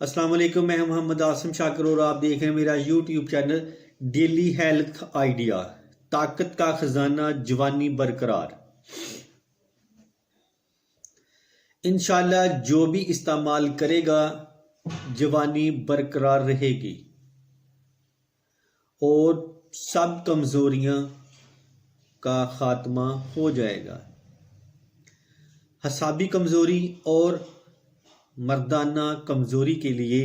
अस्सलाम वालेकुम, मैं मोहम्मद आसिम शाकिर और आप देख रहे हैं मेरा YouTube channel daily health idea. ताकत का खजाना, जवानी बरकरार। इंशाल्लाह जो भी इस्तेमाल करेगा जवानी बरकरार रहेगी और सब कमजोरियां का खात्मा हो जाएगा। हसाबी कमजोरी और मर्दाना कमजोरी के लिए,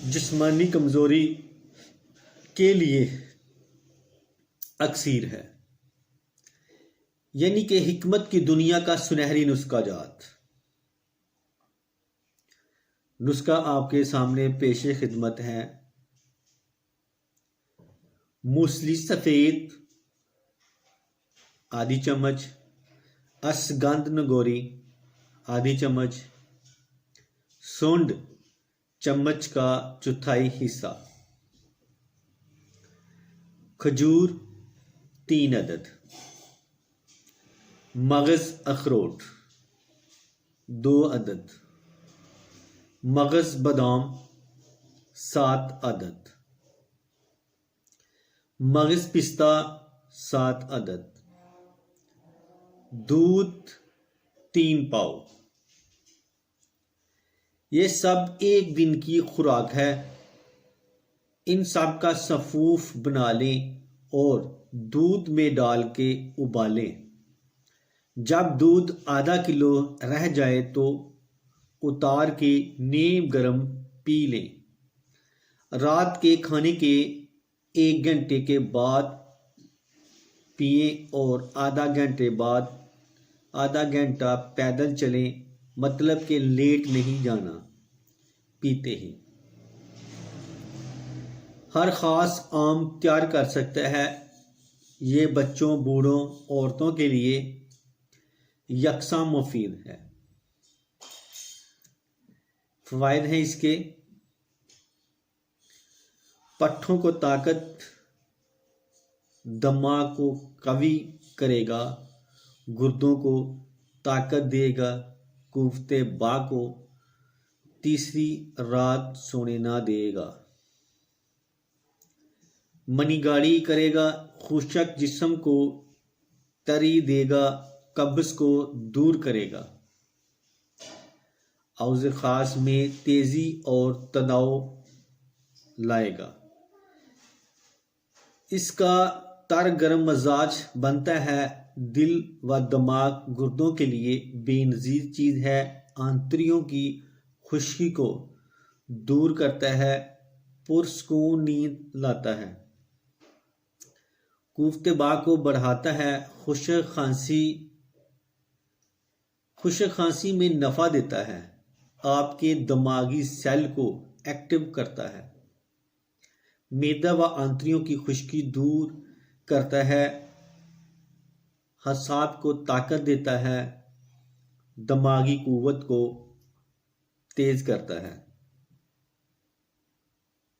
जिस्मानी कमजोरी के लिए अक्सीर है, यानी कि हिकमत की दुनिया का सुनहरी नुस्खा जात। नुस्खा आपके सामने पेशे खिदमत है। मूसली सफेद आधी चम्मच, अश्वगंध नगोरी आधी चम्मच, सूंड चम्मच का चौथाई हिस्सा, खजूर 3 अदद, मगज अखरोट 2 अदद, मगज बादाम 7 अदद, मगज पिस्ता 7 अदद, दूध 3 पाव। ये सब एक दिन की खुराक है। इन सब का सफूफ बना लें और दूध में डाल के उबालें। जब दूध आधा किलो रह जाए तो उतार के नीम गरम पी लें। रात के खाने के 1 घंटे के बाद पिए और आधा घंटे बाद आधा घंटा पैदल चलें, मतलब कि लेट नहीं जाना पीते ही। हर ख़ास आम तैयार कर सकता है। ये बच्चों, बूढ़ों, औरतों के लिए यकसा मुफीद है। फ़वाइद हैं इसके: पट्ठों को ताकत, दिमाग को कवी करेगा, गुर्दों को ताकत देगा, कुफ्ते बा को तीसरी रात सोने ना देगा, मनीगाड़ी करेगा, खुशक जिस्म को तरी देगा, कब्ज़ को दूर करेगा, औज़ ख़ास में तेज़ी और तनाव लाएगा। इसका तर गरम मजाज बनता है। दिल व दिमाग, गुर्दों के लिए बेनज़ीर चीज़ है। आंतड़ियों की खुश्की को दूर करता है, पुरस्कून नींद लाता है, कुफ्ते बा को बढ़ाता है, खुशक खांसी में नफ़ा देता है, आपके दिमागी सेल को एक्टिव करता है, मैदा व आंतड़ियों की खुश्की दूर करता है, हसाब को ताकत देता है, दिमागी कुव्वत को तेज करता है।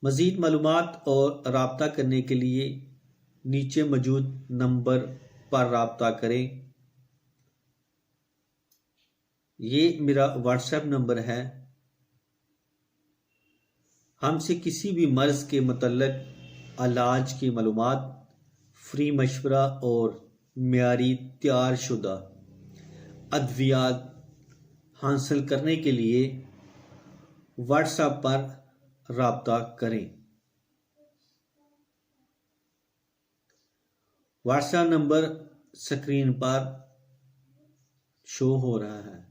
मज़ीद मालूमात और राब्ता करने के लिए नीचे मौजूद नंबर पर राब्ता करें। ये मेरा व्हाट्सएप नंबर है। हमसे किसी भी मर्ज़ के मुतल्लिक़ इलाज की मालूमात, फ्री मशवरा और मियारी तैयार शुदा अद्वियात हासिल करने के लिए व्हाट्सएप पर राब्ता करें। व्हाट्सएप नंबर स्क्रीन पर शो हो रहा है।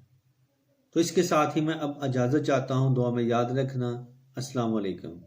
तो इसके साथ ही मैं अब इजाज़त चाहता हूँ। दुआ में याद रखना। अस्सलाम वालेकुम।